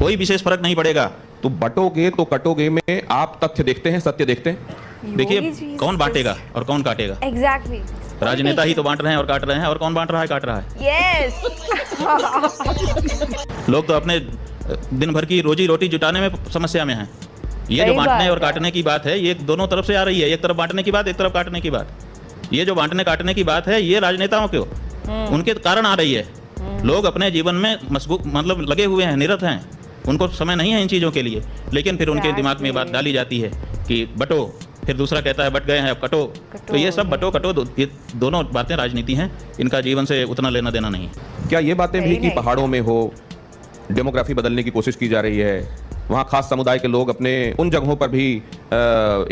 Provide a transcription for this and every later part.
कोई विशेष फर्क नहीं पड़ेगा। तो बटोगे तो कटोगे में आप तथ्य देखते हैं, सत्य देखते हैं? देखिए कौन बांटेगा और कौन काटेगा। एग्जैक्टली राजनेता ही तो बांट रहे हैं और काट रहे हैं, और कौन बांट रहा है, काट रहा है। यस लोग तो अपने दिन भर की रोजी रोटी जुटाने में समस्या में हैं। ये जो बांटने और काटने की बात है, ये दोनों तरफ से आ रही है। एक तरफ बांटने की बात, एक तरफ काटने की बात। ये जो बांटने काटने की बात है, ये राजनेताओं के उनके कारण आ रही है। लोग अपने जीवन में मतलब लगे हुए हैं, निरत हैं, उनको समय नहीं है इन चीज़ों के लिए। लेकिन फिर उनके दिमाग में बात डाली जाती है कि बटो, फिर दूसरा कहता है बट गए हैं अब कटो। तो ये सब बटो कटो ये दोनों बातें राजनीति हैं, इनका जीवन से उतना लेना देना नहीं है। क्या ये बातें भी कि पहाड़ों में हो डेमोग्राफी बदलने की कोशिश की जा रही है, वहाँ खास समुदाय के लोग अपने उन जगहों पर भी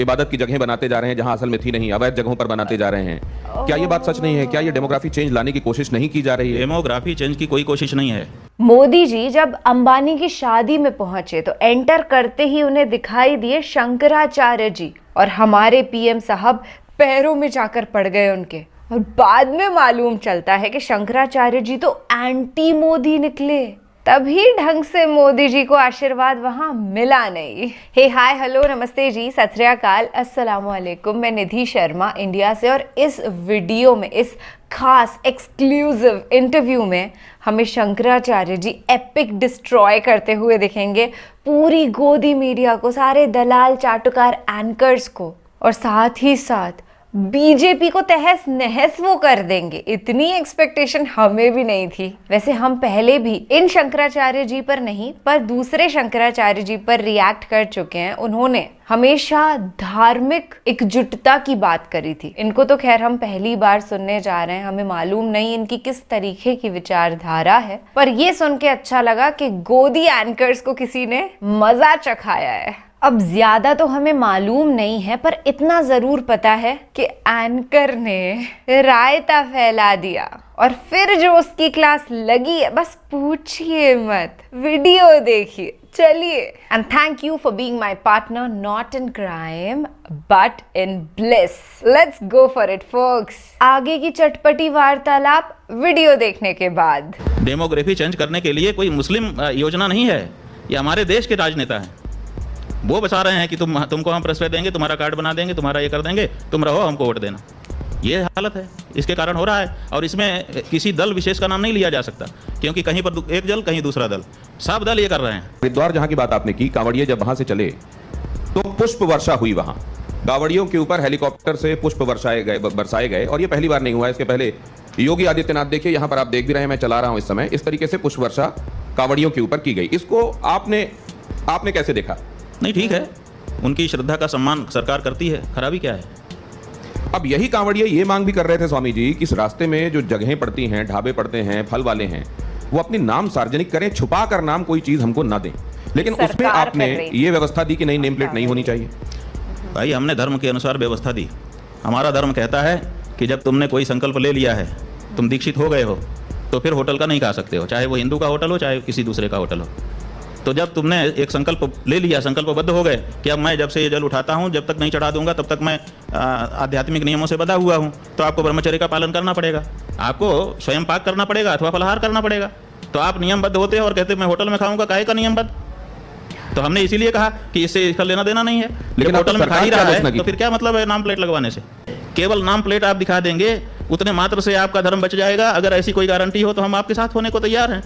इबादत की जगहें बनाते जा रहे हैं जहाँ असल में थी नहीं, अवैध जगहों पर बनाते जा रहे हैं? क्या ये बात सच नहीं है? क्या ये डेमोग्राफी चेंज लाने की कोशिश नहीं की जा रही है? डेमोग्राफी चेंज की कोई कोशिश नहीं है। मोदी जी जब अंबानी की शादी में पहुंचे तो एंटर करते ही उन्हें दिखाई दिए शंकराचार्य जी, और हमारे पीएम साहब पैरों में जाकर पड़ गए उनके। और बाद में मालूम चलता है कि शंकराचार्य जी तो एंटी मोदी निकले, तभी ढंग से मोदी जी को आशीर्वाद वहां मिला नहीं। हे हाय हेलो नमस्ते जी, सत श्री अकाल, अस्सलाम वालेकुम। मैं निधि शर्मा इंडिया से, और इस वीडियो में, इस खास एक्सक्लूसिव इंटरव्यू में हमें शंकराचार्य जी एपिक डिस्ट्रॉय करते हुए दिखेंगे पूरी गोदी मीडिया को, सारे दलाल चाटुकार एंकर्स को, और साथ ही साथ बीजेपी को तहस नहस वो कर देंगे। इतनी एक्सपेक्टेशन हमें भी नहीं थी। वैसे हम पहले भी इन शंकराचार्य जी पर नहीं, पर दूसरे शंकराचार्य जी पर रिएक्ट कर चुके हैं। उन्होंने हमेशा धार्मिक एकजुटता की बात करी थी। इनको तो खैर हम पहली बार सुनने जा रहे हैं, हमें मालूम नहीं इनकी किस तरीके की विचारधारा है, पर ये सुन के अच्छा लगा कि गोदी एंकर्स को किसी ने मजा चखाया है। अब ज्यादा तो हमें मालूम नहीं है, पर इतना जरूर पता है कि एंकर ने रायता फैला दिया, और फिर जो उसकी क्लास लगी है बस पूछिए मत, वीडियो देखिए। चलिए, and thank you for being my partner not in crime but in bliss. Let's go for it focus. आगे की चटपटी वार्तालाप वीडियो देखने के बाद। डेमोग्राफी चेंज करने के लिए कोई मुस्लिम योजना नहीं है, ये हमारे देश के राजनेता हैं। वो बता रहे हैं कि तुमको हम प्रश्रय देंगे, तुम्हारा कार्ड बना देंगे, तुम्हारा ये कर देंगे, तुम रहो, हमको वोट देना। ये हालत है, इसके कारण हो रहा है। और इसमें किसी दल विशेष का नाम नहीं लिया जा सकता, क्योंकि कहीं पर एक दल, कहीं दूसरा दल, सब दल ये कर रहे हैं। हरिद्वार जहाँ की बात आपने की, कांवड़िए जब वहां से चले तो पुष्प वर्षा हुई, वहां कांवड़ियों के ऊपर हेलीकॉप्टर से पुष्प बरसाए गए। और ये पहली बार नहीं हुआ, इसके पहले योगी आदित्यनाथ, देखिए यहाँ पर आप देख भी रहे हैं, मैं चला रहा हूँ इस समय, इस तरीके से पुष्प वर्षा कांवड़ियों के ऊपर की गई। इसको आपने कैसे देखा? नहीं, ठीक है, उनकी श्रद्धा का सम्मान सरकार करती है, खराबी क्या है? अब यही कांवड़िए ये मांग भी कर रहे थे स्वामी जी कि इस रास्ते में जो जगहें पड़ती हैं, ढाबे पड़ते हैं, फल वाले हैं, वो अपनी नाम सार्वजनिक करें, छुपा कर नाम कोई चीज हमको ना दें। लेकिन उसमें आपने ये व्यवस्था दी कि नहीं, नेम प्लेट नहीं होनी चाहिए। भाई, हमने धर्म के अनुसार व्यवस्था दी। हमारा धर्म कहता है कि जब तुमने कोई संकल्प ले लिया है, तुम दीक्षित हो गए हो, तो फिर होटल का नहीं खा सकते हो, चाहे वो हिंदू का होटल हो, चाहे किसी दूसरे का होटल हो। तो जब तुमने एक संकल्प ले लिया, संकल्पबद्ध हो गए कि अब मैं जब से ये जल उठाता हूँ, जब तक नहीं चढ़ा दूंगा तब तक मैं आध्यात्मिक नियमों से बंधा हुआ हूँ, तो आपको ब्रह्मचर्य का पालन करना पड़ेगा, आपको स्वयं पाक करना पड़ेगा अथवा फलाहार करना पड़ेगा। तो आप नियमबद्ध होते हो और कहते मैं होटल में खाऊंगा, काहे का नियमबद्ध? तो हमने इसीलिए कहा कि इससे इसका लेना देना नहीं है। लेकिन होटल में खा ही रहा है तो फिर क्या मतलब है नाम प्लेट लगवाने से? केवल नाम प्लेट आप दिखा देंगे, उतने मात्र से आपका धर्म बच जाएगा। अगर ऐसी कोई गारंटी हो तो हम आपके साथ होने को तैयार हैं,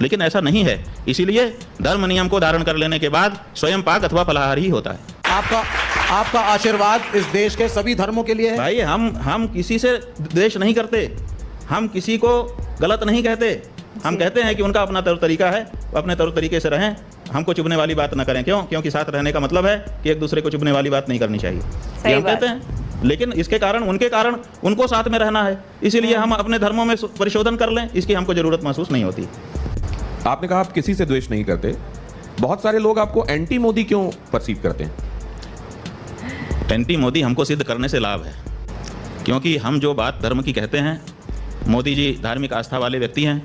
लेकिन ऐसा नहीं है। इसीलिए धर्म नियम को धारण कर लेने के बाद स्वयं पाक अथवा फलाहार ही होता है। आपका आशीर्वाद इस देश के सभी धर्मों के लिए है। भाई, हम किसी से द्वेष नहीं करते, हम किसी को गलत नहीं कहते। हम कहते हैं कि उनका अपना तौर तरीका है, अपने तौर तरीके से रहें, हमको चुभने वाली बात ना करें। क्योंकि साथ रहने का मतलब है कि एक दूसरे को चुभने वाली बात नहीं करनी चाहिए, ये हम कहते हैं। लेकिन इसके कारण, उनके कारण उनको साथ में रहना है, इसीलिए हम अपने धर्मों में परिशोधन कर लें, इसकी हमको जरूरत महसूस नहीं होती। आपने कहा आप किसी से द्वेष नहीं करते, बहुत सारे लोग आपको एंटी मोदी क्यों परसीव करते हैं? एंटी मोदी हमको सिद्ध करने से लाभ है, क्योंकि हम जो बात धर्म की कहते हैं, मोदी जी धार्मिक आस्था वाले व्यक्ति हैं।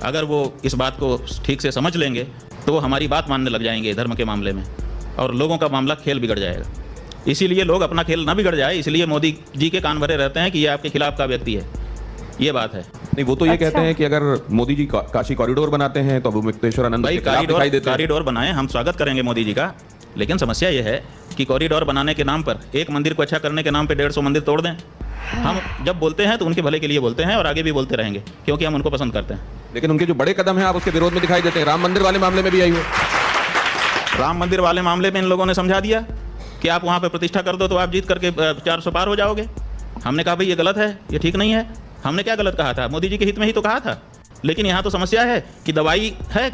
अगर वो इस बात को ठीक से समझ लेंगे तो वो हमारी बात मानने लग जाएंगे धर्म के मामले में, और लोगों का मामला खेल बिगड़ जाएगा। इसीलिए लोग अपना खेल ना बिगड़ जाए, इसलिए मोदी जी के कान भरे रहते हैं कि ये आपके खिलाफ का व्यक्ति है, ये बात है। नहीं, वो तो ये अच्छा। कहते हैं कि अगर मोदी जी काशी कॉरिडोर बनाते हैं तो अबू मुक्तेश्वरानंद भाई के खिलाफ दिखाई देते हैं। कॉरिडोर बनाए, हम स्वागत करेंगे मोदी जी का, लेकिन समस्या ये है कि कॉरिडोर बनाने के नाम पर, एक मंदिर को अच्छा करने के नाम पर 150 मंदिर तोड़ दें। हम जब बोलते हैं तो उनके भले के लिए बोलते हैं और आगे भी बोलते रहेंगे, क्योंकि हम उनको पसंद करते हैं। लेकिन उनके जो बड़े कदम हैं आप उसके विरोध में दिखाई देते हैं। राम मंदिर वाले मामले में भी आई हो। राम मंदिर वाले मामले में इन लोगों ने समझा दिया कि आप वहाँ पे प्रतिष्ठा कर दो तो आप जीत करके 400 पार हो जाओगे। हमने कहा भाई ये गलत है, ये ठीक नहीं है। हमने क्या गलत कहा था? मोदी जी के हित में ही तो कहा था। लेकिन यहाँ तो समस्या है कि दवाई है,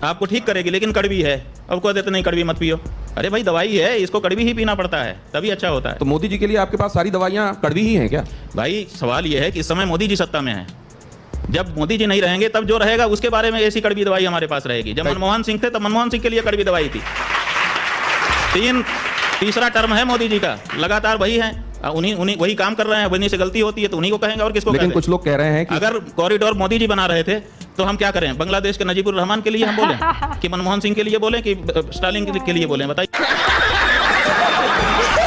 आपको ठीक करेगी, लेकिन कड़वी है। अब कह देते नहीं कड़वी मत पियो। अरे भाई दवाई है, इसको कड़वी ही पीना पड़ता है, तभी अच्छा होता है। तो मोदी जी के लिए आपके पास सारी दवाइयाँ कड़वी ही हैं क्या? भाई सवाल ये है कि इस समय मोदी जी सत्ता में है। जब मोदी जी नहीं रहेंगे तब जो रहेगा उसके बारे में ऐसी कड़वी दवाई हमारे पास रहेगी। जब मनमोहन सिंह थे तब मनमोहन सिंह के लिए कड़वी दवाई थी। तीसरा टर्म है मोदी जी का, लगातार वही है, उन्हीं वही काम कर रहे हैं। उन्हीं से गलती होती है तो उन्हीं को कहेंगे और किसको लेकिन कहेंगे? कुछ लोग कह रहे हैं कि अगर कॉरिडोर मोदी जी बना रहे थे तो हम क्या करें? बांग्लादेश के नजीबुर रहमान के लिए हम बोलें कि मनमोहन सिंह के लिए बोलें कि स्टालिन के लिए बोलें? बताइए।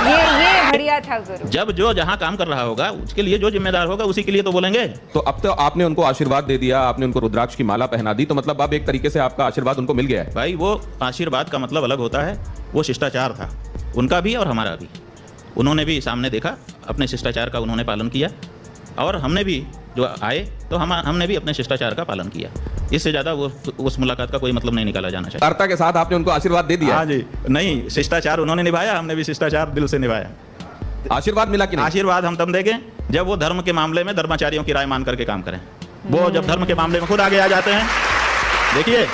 ये बढ़िया था गुरु। जब जो जहां काम कर रहा होगा उसके लिए जो जिम्मेदार होगा उसी के लिए तो बोलेंगे। तो अब तो आपने उनको आशीर्वाद दे दिया, आपने उनको रुद्राक्ष की माला पहना दी, तो मतलब अब एक तरीके से आपका आशीर्वाद उनको मिल गया है। भाई वो आशीर्वाद का मतलब अलग होता है, वो शिष्टाचार था उनका भी और हमारा भी। उन्होंने भी सामने देखा, अपने शिष्टाचार का उन्होंने पालन किया, और हमने भी जो आए तो हमने भी अपने शिष्टाचार का पालन किया। इससे ज़्यादा वो उस मुलाकात का कोई मतलब नहीं निकाला जाना चाहिए। वार्ता के साथ आपने उनको आशीर्वाद दे दिया। हाँ जी, नहीं शिष्टाचार उन्होंने निभाया, हमने भी शिष्टाचार दिल से निभाया। आशीर्वाद मिला कि नहीं? आशीर्वाद हम तब देंगे जब वो धर्म के मामले में धर्माचार्यों की राय मान करके काम करें। वो जब धर्म के मामले में खुद आगे आ जाते हैं। देखिए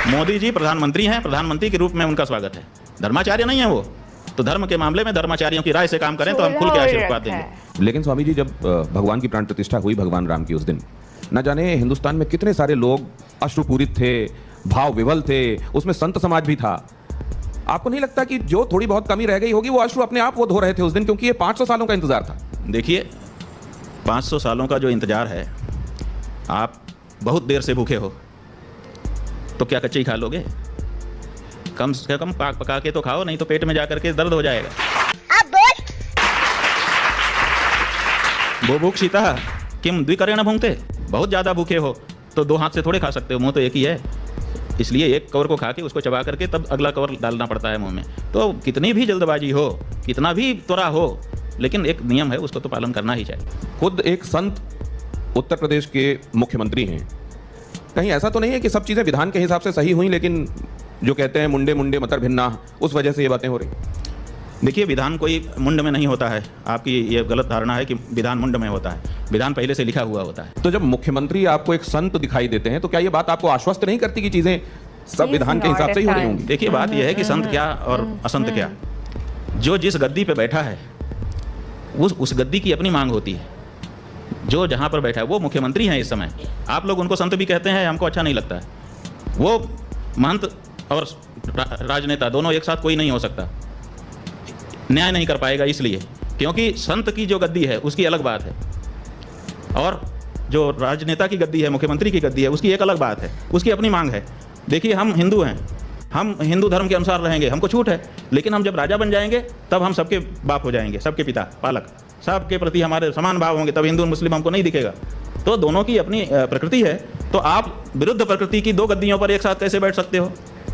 मोदी जी प्रधानमंत्री हैं, प्रधानमंत्री के रूप में उनका स्वागत है, धर्माचार्य नहीं है वो। तो धर्म के मामले में धर्माचार्यों की राय से काम करें तो हम खुल के आशीर्वाद देंगे। लेकिन स्वामी जी, जब भगवान की प्राण प्रतिष्ठा हुई भगवान राम की उस दिन, न जाने हिंदुस्तान में कितने सारे लोग अश्रुपूरित थे, भाव विवल थे, उसमें संत समाज भी था। आपको नहीं लगता कि जो थोड़ी बहुत कमी रह गई होगी वो अश्रु अपने आप वो धो रहे थे उस दिन, क्योंकि ये 500 सालों का इंतजार था? देखिए 500 सालों का जो इंतजार है, आप बहुत देर से भूखे हो तो क्या कच्ची खा लोगे? कम से कम पका के तो खाओ, नहीं तो पेट में जाकर के दर्द हो जाएगा। वो भूख सीता किम द्विकरेण भूंगते। बहुत ज़्यादा भूखे हो तो 2 हाथ से थोड़े खा सकते हो, मुंह तो एक ही है। इसलिए एक कवर को खा के उसको चबा करके तब अगला कवर डालना पड़ता है मुंह में। तो कितनी भी जल्दबाजी हो, कितना भी त्वरा हो, लेकिन एक नियम है, उसको तो पालन करना ही चाहिए। खुद एक संत उत्तर प्रदेश के मुख्यमंत्री हैं, कहीं ऐसा तो नहीं है कि सब चीज़ें विधान के हिसाब से सही हुई, लेकिन जो कहते हैं मुंडे मुंडे मतर भिन्ना, उस वजह से ये बातें हो रही? देखिए विधान कोई मुंड में नहीं होता है। आपकी ये गलत धारणा है कि विधान मुंड में होता है। विधान पहले से लिखा हुआ होता है। तो जब मुख्यमंत्री आपको एक संत दिखाई देते हैं तो क्या ये बात आपको आश्वस्त नहीं करती कि चीजें सब विधान के हिसाब से ही हो रही होंगी? देखिए बात यह है कि संत क्या और असंत क्या, जो जिस गद्दी पे बैठा है उस गद्दी की अपनी मांग होती है। जो जहाँ पर बैठा है वो मुख्यमंत्री हैं इस समय। आप लोग उनको संत भी कहते हैं, हमको अच्छा नहीं लगता है। वो महंत और राजनेता दोनों एक साथ कोई नहीं हो सकता, न्याय नहीं कर पाएगा। इसलिए क्योंकि संत की जो गद्दी है उसकी अलग बात है, और जो राजनेता की गद्दी है, मुख्यमंत्री की गद्दी है, उसकी एक अलग बात है, उसकी अपनी मांग है। देखिए हम हिंदू हैं, हम हिंदू धर्म के अनुसार रहेंगे, हमको छूट है। लेकिन हम जब राजा बन जाएंगे तब हम सबके बाप हो जाएंगे, सबके पिता, पालक, सबके प्रति हमारे समान भाव होंगे, तब हिंदू और मुस्लिम हमको नहीं दिखेगा। तो दोनों की अपनी प्रकृति है। तो आप विरुद्ध प्रकृति की 2 गद्दियों पर एक साथ कैसे बैठ सकते हो?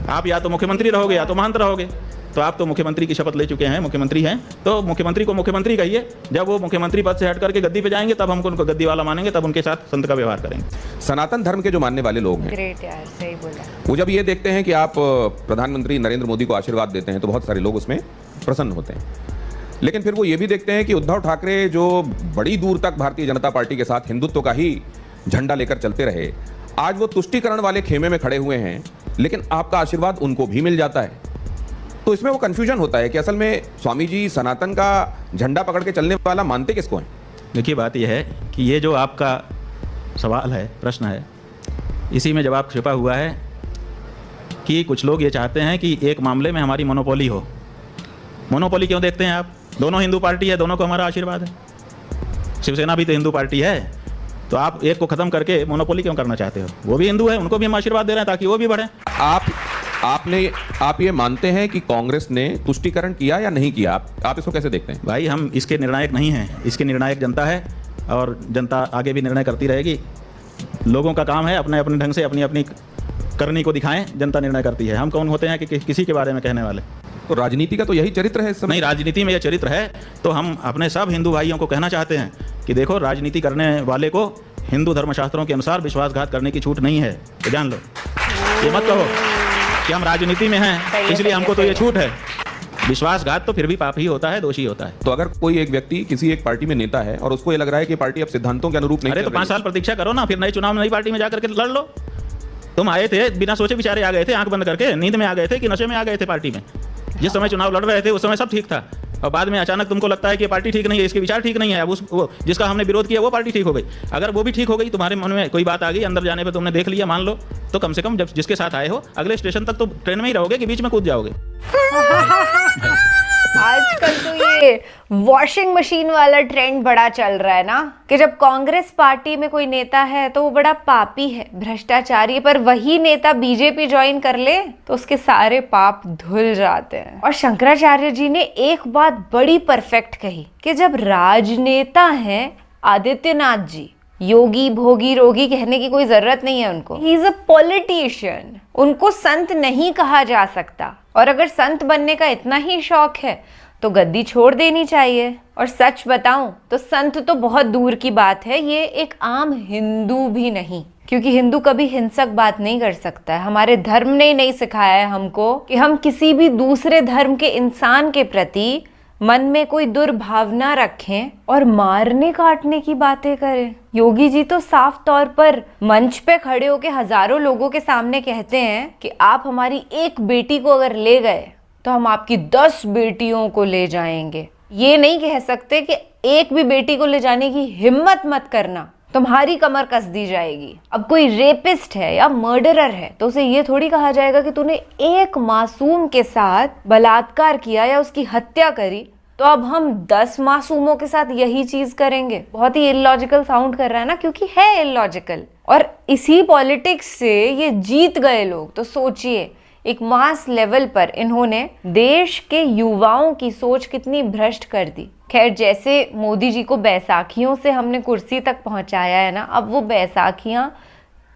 आप या तो मुख्यमंत्री रहोगे या तो महंत रहोगे। तो आप तो मुख्यमंत्री की शपथ ले चुके हैं, मुख्यमंत्री हैं, तो मुख्यमंत्री को मुख्यमंत्री कहिए। जब वो मुख्यमंत्री पद से हट करके गद्दी पे जाएंगे तब हमको उनको गद्दी वाला मानेंगे, तब उनके साथ संत का व्यवहार करेंगे। सनातन धर्म के जो मानने वाले लोग हैं, ग्रेट यार, सही बोला। वो जब ये देखते हैं कि आप प्रधानमंत्री नरेंद्र मोदी को आशीर्वाद देते हैं तो बहुत सारे लोग उसमें प्रसन्न होते हैं। लेकिन फिर वो ये भी देखते हैं कि उद्धव ठाकरे जो बड़ी दूर तक भारतीय जनता पार्टी के साथ हिंदुत्व का ही झंडा लेकर चलते रहे, आज वो तुष्टीकरण वाले खेमे में खड़े हुए हैं, लेकिन आपका आशीर्वाद उनको भी मिल जाता है। तो इसमें वो कंफ्यूजन होता है कि असल में स्वामी जी सनातन का झंडा पकड़ के चलने वाला मानते किसको हैं? देखिए बात यह है कि ये जो आपका सवाल है, प्रश्न है, इसी में जवाब छिपा हुआ है कि कुछ लोग ये चाहते हैं कि एक मामले में हमारी मोनोपोली हो। मोनोपोली क्यों देखते हैं आप? दोनों हिंदू पार्टी है, दोनों को हमारा आशीर्वाद है। शिवसेना भी तो हिंदू पार्टी है, तो आप एक को खत्म करके मोनोपोली क्यों करना चाहते हो? वो भी हिंदू है, उनको भी हम आशीर्वाद दे रहे हैं ताकि वो भी बढ़े। आप ये मानते हैं कि कांग्रेस ने तुष्टीकरण किया या नहीं किया? आप इसको कैसे देखते हैं? भाई हम इसके निर्णायक नहीं हैं, इसके निर्णायक जनता है। और जनता आगे भी निर्णय करती रहेगी। लोगों का काम है अपने अपने ढंग से अपनी अपनी करनी को दिखाएं, जनता निर्णय करती है। हम कौन होते हैं कि किसी के बारे में कहने वाले। तो राजनीति का तो यही चरित्र है इस समय। नहीं, राजनीति में यह चरित्र है तो हम अपने सब हिंदू भाइयों को कहना चाहते हैं कि देखो, राजनीति करने वाले को हिंदू धर्मशास्त्रों के अनुसार विश्वासघात करने की छूट नहीं है, तो जान लो। ये मत कहो कि हम राजनीति में हैं इसलिए हमको तो ये छूट है। विश्वासघात तो फिर भी पाप ही होता है, दोषी होता है। तो अगर कोई एक व्यक्ति किसी एक पार्टी में नेता है और उसको ये लग रहा है कि पार्टी अब सिद्धांतों के अनुरूप नहीं अरे चल तो रही 5 साल प्रतीक्षा करो ना, फिर नए चुनाव में नई पार्टी में जाकर के लड़ लो। तुम आए थे बिना सोचे विचारे आ गए थे, आंख बंद करके, नींद में आ गए थे कि नशे में आ गए थे पार्टी में। जिस समय चुनाव लड़ रहे थे उस समय सब ठीक था, और बाद में अचानक तुमको लगता है कि पार्टी ठीक नहीं है, इसके विचार ठीक नहीं है। अब वो जिसका हमने विरोध किया वो पार्टी ठीक हो गई। अगर वो भी ठीक हो गई, तुम्हारे मन में कोई बात आ गई, अंदर जाने पे तुमने देख लिया, मान लो, तो कम से कम जब जिसके साथ आए हो अगले स्टेशन तक तो ट्रेन में ही रहोगे कि बीच में कूद जाओगे। आजकल तो ये वॉशिंग मशीन वाला ट्रेंड बड़ा चल रहा है ना, कि जब कांग्रेस पार्टी में कोई नेता है तो वो बड़ा पापी है, भ्रष्टाचारी, पर वही नेता बीजेपी ज्वाइन कर ले तो उसके सारे पाप धुल जाते हैं। और शंकराचार्य जी ने एक बात बड़ी परफेक्ट कही कि जब राजनेता हैं आदित्यनाथ जी, योगी भोगी रोगी कहने की कोई जरूरत नहीं है उनको, ही इज अ पॉलिटिशियन, उनको संत नहीं कहा जा सकता। और अगर संत बनने का इतना ही शौक है तो गद्दी छोड़ देनी चाहिए। और सच बताऊं तो संत तो बहुत दूर की बात है, ये एक आम हिंदू भी नहीं, क्योंकि हिंदू कभी हिंसक बात नहीं कर सकता है। हमारे धर्म ने ही नहीं सिखाया है हमको कि हम किसी भी दूसरे धर्म के इंसान के प्रति मन में कोई दुर्भावना रखें और मारने काटने की बातें करें। योगी जी तो साफ तौर पर मंच पे खड़े होकर हजारों लोगों के सामने कहते हैं कि आप हमारी एक बेटी को अगर ले गए तो हम आपकी 10 बेटियों को ले जाएंगे। ये नहीं कह सकते कि एक भी बेटी को ले जाने की हिम्मत मत करना, तुम्हारी कमर कस दी जाएगी। अब कोई रेपिस्ट है या मर्डरर है तो उसे ये थोड़ी कहा जाएगा कि तूने एक मासूम के साथ बलात्कार किया या उसकी हत्या करी तो अब हम 10 मासूमों के साथ यही चीज करेंगे। बहुत ही इलॉजिकल साउंड कर रहा है ना, क्योंकि है इलॉजिकल। और इसी पॉलिटिक्स से ये जीत गए लोग। तो सोचिए, एक मास लेवल पर इन्होंने देश के युवाओं की सोच कितनी भ्रष्ट कर दी। खैर, जैसे मोदी जी को बैसाखियों से हमने कुर्सी तक पहुंचाया है ना, अब वो बैसाखियां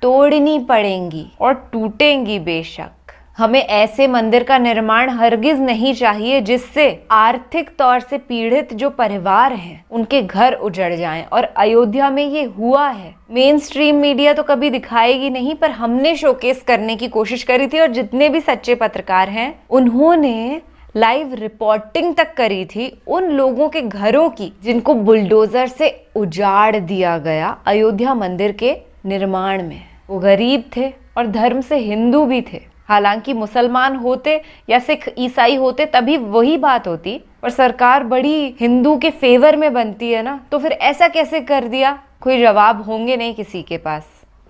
तोड़नी पड़ेंगी और टूटेंगी बेशक। हमें ऐसे मंदिर का निर्माण हरगिज नहीं चाहिए जिससे आर्थिक तौर से पीड़ित जो परिवार हैं उनके घर उजड़ जाएं। और अयोध्या में ये हुआ है। मेन स्ट्रीम मीडिया तो कभी दिखाएगी नहीं, पर हमने शोकेस करने की कोशिश करी थी। और जितने भी सच्चे पत्रकार हैं उन्होंने लाइव रिपोर्टिंग तक करी थी उन लोगों के घरों की जिनको बुलडोजर से उजाड़ दिया गया अयोध्या मंदिर के निर्माण में। वो गरीब थे और धर्म से हिंदू भी थे। हालांकि मुसलमान होते या सिख ईसाई होते तभी वही बात होती, और सरकार बड़ी हिंदू के फेवर में बनती है ना, तो फिर ऐसा कैसे कर दिया? कोई जवाब होंगे नहीं किसी के पास,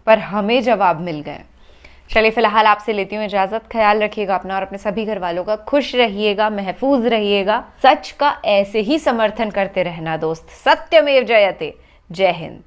पर हमें जवाब मिल गए। चलिए, फिलहाल आपसे लेती हूँ इजाजत। ख्याल रखिएगा अपना और अपने सभी घर वालों का। खुश रहिएगा, महफूज रहिएगा। सच का ऐसे ही समर्थन करते रहना दोस्त। सत्यमेव जयते। जय हिंद।